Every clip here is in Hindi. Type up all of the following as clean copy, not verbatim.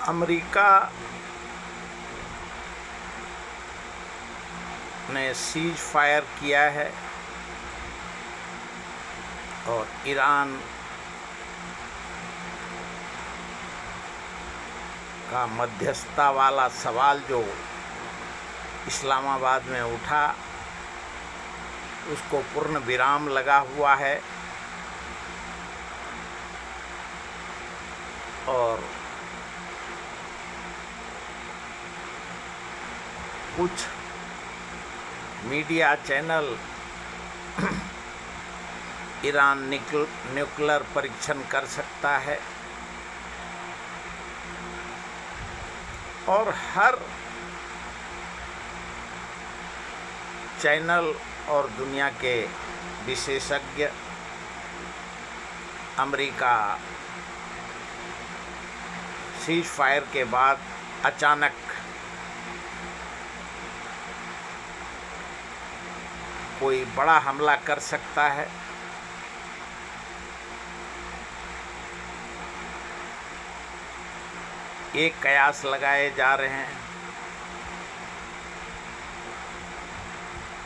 अमेरिका ने सीज फायर किया है और ईरान का मध्यस्थता वाला सवाल जो इस्लामाबाद में उठा उसको पूर्ण विराम लगा हुआ है और कुछ मीडिया चैनल ईरान न्यूक्लियर परीक्षण कर सकता है और हर चैनल और दुनिया के विशेषज्ञ अमेरिका सीज फायर के बाद अचानक कोई बड़ा हमला कर सकता है। एक कयास लगाए जा रहे हैं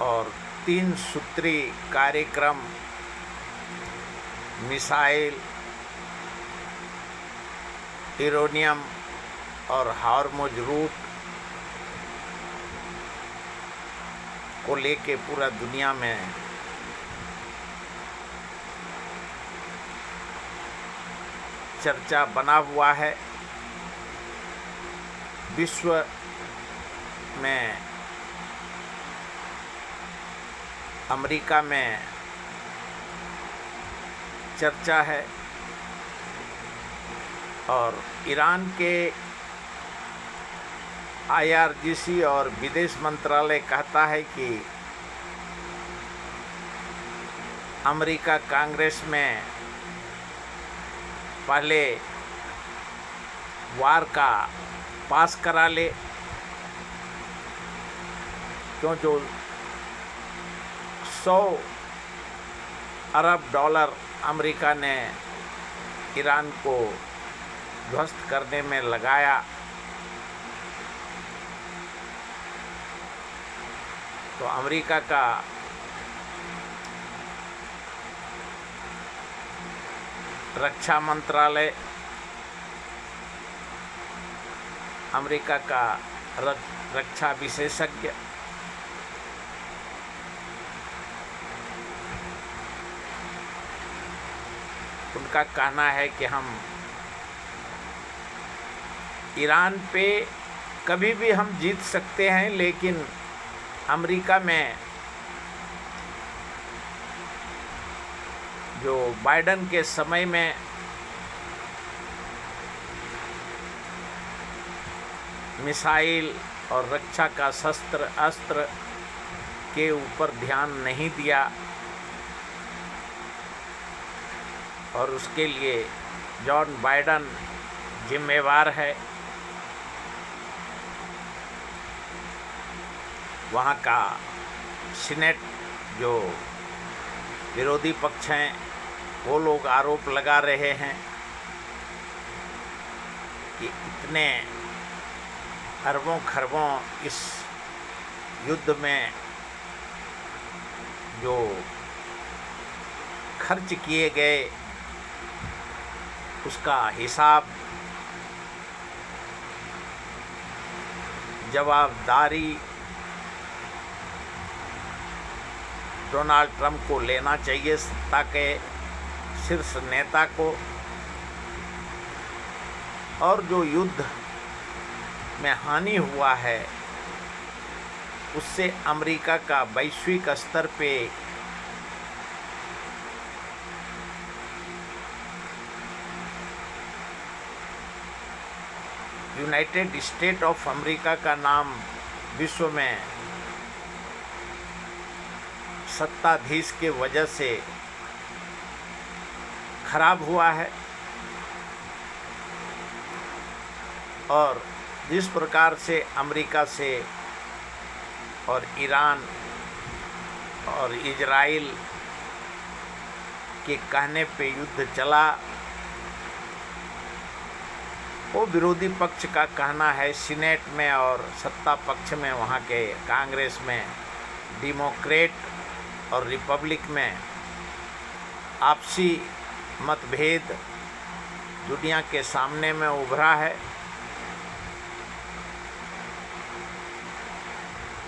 और 3 सूत्री कार्यक्रम मिसाइल, यूरेनियम और हार्मुज रूट को लेके पूरा दुनिया में चर्चा बना हुआ है। विश्व में अमेरिका में चर्चा है और ईरान के IRGC और विदेश मंत्रालय कहता है कि अमेरिका कांग्रेस में पहले वार का पास करा ले, क्यों जो $100 अरब अमेरिका ने ईरान को ध्वस्त करने में लगाया, तो अमेरिका का रक्षा मंत्रालय, अमेरिका का रक्षा विशेषज्ञ उनका कहना है कि हम ईरान पे कभी भी हम जीत सकते हैं, लेकिन अमेरिका में जो बाइडेन के समय में मिसाइल और रक्षा का अस्त्र के ऊपर ध्यान नहीं दिया और उसके लिए जॉन बाइडेन जिम्मेवार है। वहाँ का सीनेट जो विरोधी पक्ष हैं वो लोग आरोप लगा रहे हैं कि इतने अरबों खरबों इस युद्ध में जो खर्च किए गए उसका हिसाब जवाबदारी डोनाल्ड ट्रंप को लेना चाहिए, सत्ता के शीर्ष नेता को। और जो युद्ध में हानि हुआ है उससे अमेरिका का वैश्विक स्तर पे यूनाइटेड स्टेट ऑफ अमेरिका का नाम विश्व में सत्ताधीश के वजह से खराब हुआ है। और जिस प्रकार से अमेरिका से और ईरान और इजराइल के कहने पे युद्ध चला, वो विरोधी पक्ष का कहना है सीनेट में और सत्ता पक्ष में वहाँ के कांग्रेस में, डेमोक्रेट और रिपब्लिक में आपसी मतभेद दुनिया के सामने में उभरा है।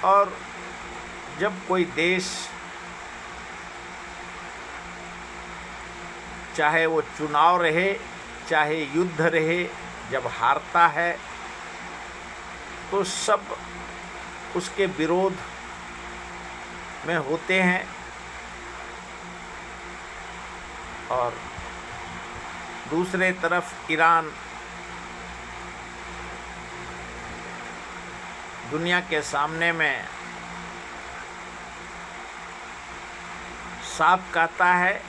और जब कोई देश, चाहे वो चुनाव रहे चाहे युद्ध रहे, जब हारता है तो सब उसके विरोध में होते हैं और दूसरे तरफ ईरान दुनिया के सामने में साफ कहता है।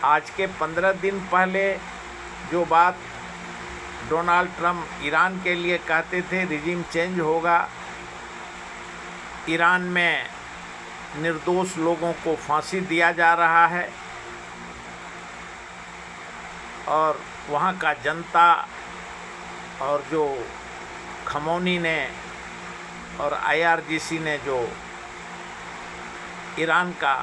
आज के 15 दिन पहले जो बात डोनाल्ड ट्रंप ईरान के लिए कहते थे, रिजीम चेंज होगा, ईरान में निर्दोष लोगों को फांसी दिया जा रहा है और वहाँ का जनता और जो खमौनी ने और आईआरजीसी ने जो ईरान का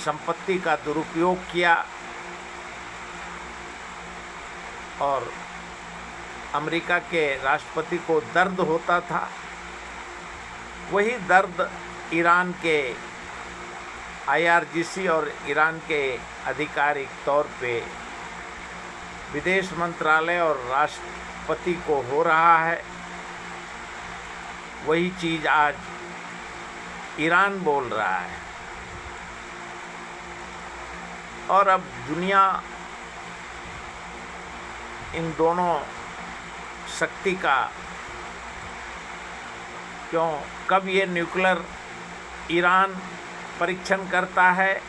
संपत्ति का दुरुपयोग किया और अमेरिका के राष्ट्रपति को दर्द होता था, वही दर्द ईरान के आईआरजीसी और ईरान के आधिकारिक तौर पे विदेश मंत्रालय और राष्ट्रपति को हो रहा है। वही चीज़ आज ईरान बोल रहा है और अब दुनिया इन दोनों शक्ति का कब ये न्यूक्लियर ईरान परीक्षण करता है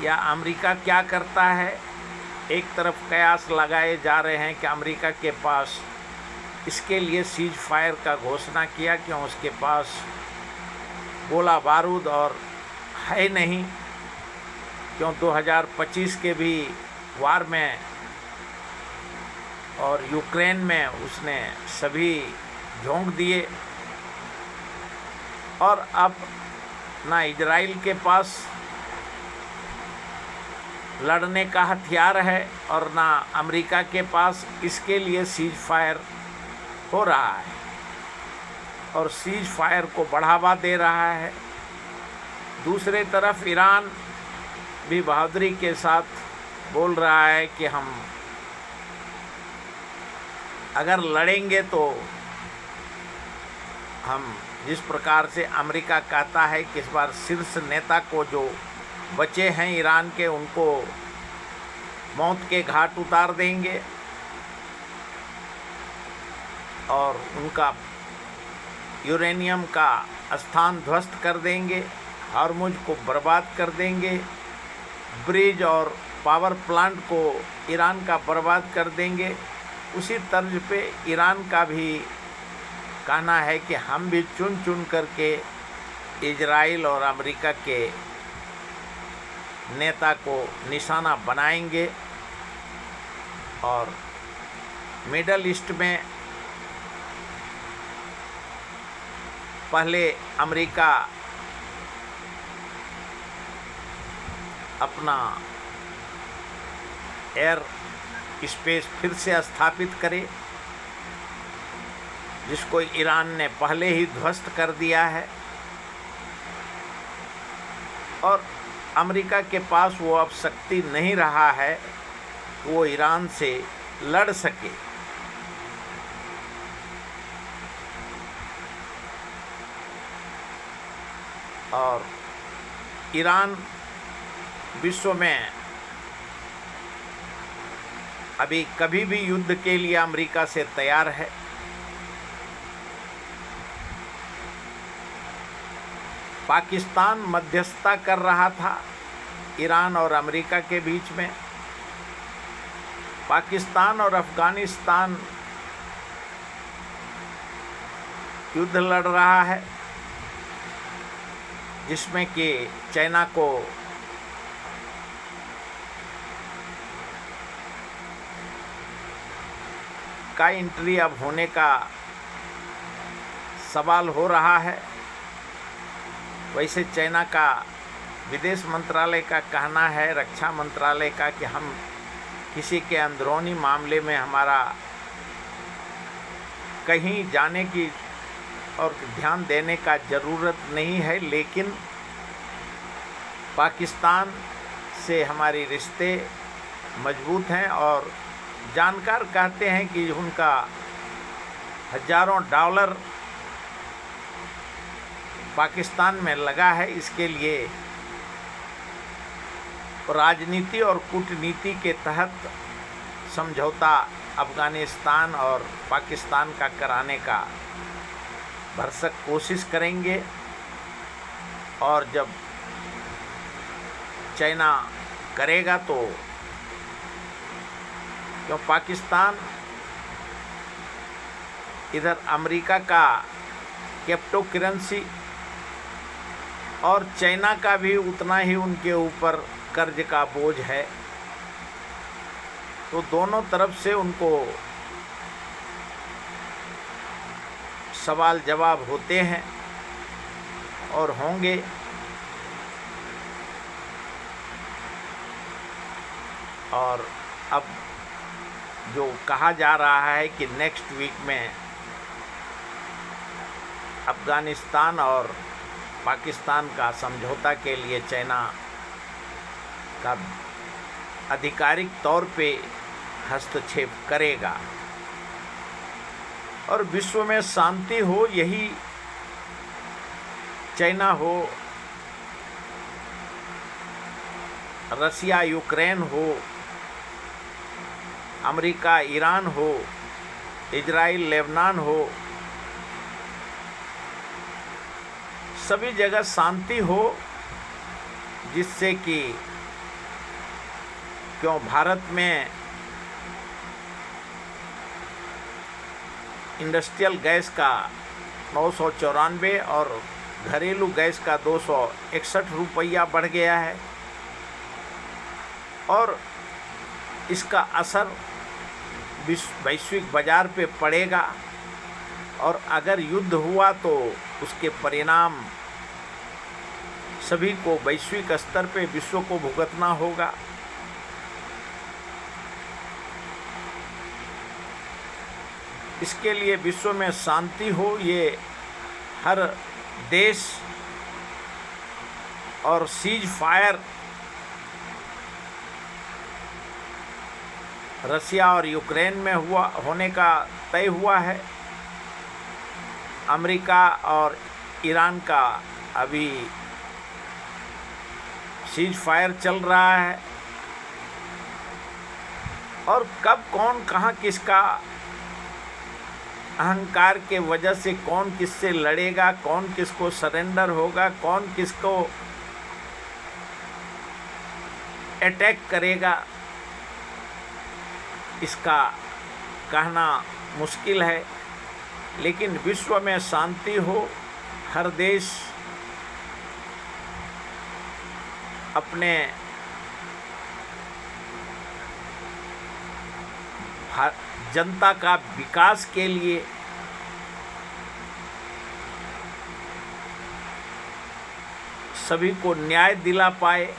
या अमेरिका क्या करता है। एक तरफ कयास लगाए जा रहे हैं कि अमेरिका के पास इसके लिए सीज फायर का घोषणा किया, क्यों उसके पास गोला बारूद और है नहीं, क्यों 2025 के भी वार में और यूक्रेन में उसने सभी झोंक दिए और अब ना इजराइल के पास लड़ने का हथियार है और ना अमेरिका के पास इसके लिए सीज फायर हो रहा है और सीज फायर को बढ़ावा दे रहा है। दूसरे तरफ ईरान भी बहादुरी के साथ बोल रहा है कि हम अगर लड़ेंगे तो हम जिस प्रकार से अमेरिका कहता है कि इस बार शीर्ष नेता को जो बचे हैं ईरान के उनको मौत के घाट उतार देंगे और उनका यूरेनियम का स्थान ध्वस्त कर देंगे, हार्मुज को बर्बाद कर देंगे, ब्रिज और पावर प्लांट को ईरान का बर्बाद कर देंगे। उसी तर्ज पे ईरान का भी कहना है कि हम भी चुन चुन करके इजराइल और अमेरिका के नेता को निशाना बनाएंगे और मिडल ईस्ट में पहले अमेरिका अपना एयर स्पेस फिर से स्थापित करे, जिसको ईरान ने पहले ही ध्वस्त कर दिया है और अमेरिका के पास वो अब शक्ति नहीं रहा है वो ईरान से लड़ सके। और ईरान विश्व में अभी कभी भी युद्ध के लिए अमेरिका से तैयार है। पाकिस्तान मध्यस्थता कर रहा था ईरान और अमेरिका के बीच में। पाकिस्तान और अफ़गानिस्तान युद्ध लड़ रहा है, जिसमें कि चाइना को उनका एंट्री अब होने का सवाल हो रहा है। वैसे चाइना का विदेश मंत्रालय का कहना है, रक्षा मंत्रालय का, कि हम किसी के अंदरूनी मामले में हमारा कहीं जाने की और ध्यान देने का ज़रूरत नहीं है, लेकिन पाकिस्तान से हमारे रिश्ते मजबूत हैं और जानकार कहते हैं कि उनका हजारों डॉलर पाकिस्तान में लगा है। इसके लिए राजनीति और कूटनीति के तहत समझौता अफ़गानिस्तान और पाकिस्तान का कराने का भरसक कोशिश करेंगे। और जब चाइना करेगा तो क्यों पाकिस्तान इधर अमेरिका का क्रिप्टो करेंसी और चाइना का भी उतना ही उनके ऊपर कर्ज का बोझ है, तो दोनों तरफ से उनको सवाल जवाब होते हैं और होंगे। और अब जो कहा जा रहा है कि नेक्स्ट वीक में अफ़गानिस्तान और पाकिस्तान का समझौता के लिए चाइना का आधिकारिक तौर पे हस्तक्षेप करेगा और विश्व में शांति हो, यही चाइना हो, रसिया यूक्रेन हो, अमेरिका ईरान हो, इजराइल लेबनान हो, सभी जगह शांति हो, जिससे कि क्यों भारत में इंडस्ट्रियल गैस का 994 और घरेलू गैस का 261 रुपया बढ़ गया है और इसका असर वैश्विक बाजार पे पड़ेगा। और अगर युद्ध हुआ तो उसके परिणाम सभी को वैश्विक स्तर पे विश्व को भुगतना होगा। इसके लिए विश्व में शांति हो, ये हर देश और सीज फायर रसिया और यूक्रेन में होने का तय हुआ है। अमेरिका और ईरान का अभी सीज फायर चल रहा है और कब कौन कहाँ किसका अहंकार के वजह से कौन किससे लड़ेगा, कौन किसको सरेंडर होगा, कौन किसको अटैक करेगा, इसका कहना मुश्किल है। लेकिन विश्व में शांति हो, हर देश अपने जनता का विकास के लिए सभी को न्याय दिला पाए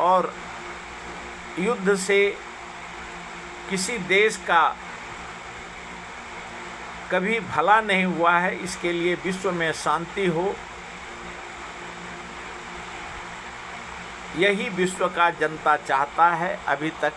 और युद्ध से किसी देश का कभी भला नहीं हुआ है। इसके लिए विश्व में शांति हो, यही विश्व का जनता चाहता है। अभी तक